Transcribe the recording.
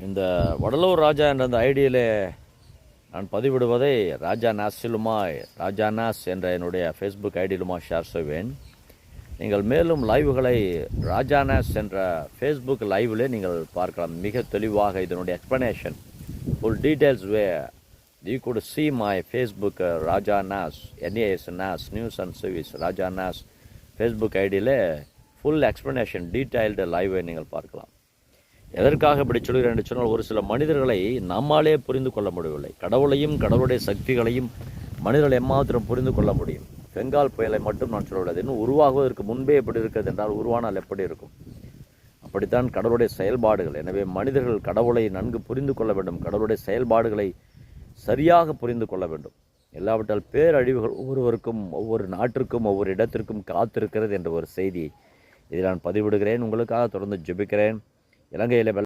இந்த வடலூர் ராஜா என்ற அந்த ஐடியிலே நான் பதிவிடுவதை ராஜா நாஸிலுமாய் ராஜா நாஸ் என்ற என்னுடைய ஃபேஸ்புக் ஐடியிலுமா ஷேர் செய்வேன். நீங்கள் மேலும் லைவுகளை ராஜா நாஸ் என்ற ஃபேஸ்புக் லைவிலே நீங்கள் பார்க்கலாம். மிக தெளிவாக இதனுடைய explanation full details you could see my Facebook Raja NAS NAS Naz news and service Raja Naz Facebook ஐடியில் ஃபுல் எக்ஸ்ப்ளனேஷன் டீட்டெயில்டு லைவை நீங்கள் பார்க்கலாம். எதற்காக இப்படி சொல்கிறேன் என்று சொன்னால், ஒரு சில மனிதர்களை நம்மாலே புரிந்து கொள்ள முடியவில்லை. கடவுளையும் கடவுளுடைய சக்திகளையும் மனிதர்கள் எம்மாத்திரம் புரிந்து கொள்ள முடியும். பெங்கால் புயலை மட்டும் நான் சொல்லவில்லை. இன்னும் உருவாகுவதற்கு முன்பே எப்படி இருக்கிறது என்றால், உருவானால் எப்படி இருக்கும்? அப்படித்தான் கடவுளுடைய செயல்பாடுகள். எனவே மனிதர்கள் கடவுளை நன்கு புரிந்து கொள்ள வேண்டும். கடவுளுடைய செயல்பாடுகளை சரியாக புரிந்து கொள்ள வேண்டும். இல்லாவிட்டால் பேரழிவுகள் ஒவ்வொருவருக்கும், ஒவ்வொரு நாட்டிற்கும், ஒவ்வொரு இடத்திற்கும் காத்திருக்கிறது என்ற ஒரு செய்தியை இதில் நான் பதிவிடுகிறேன். உங்களுக்காக தொடர்ந்து ஜெபிக்கிறேன். இலங்கையில்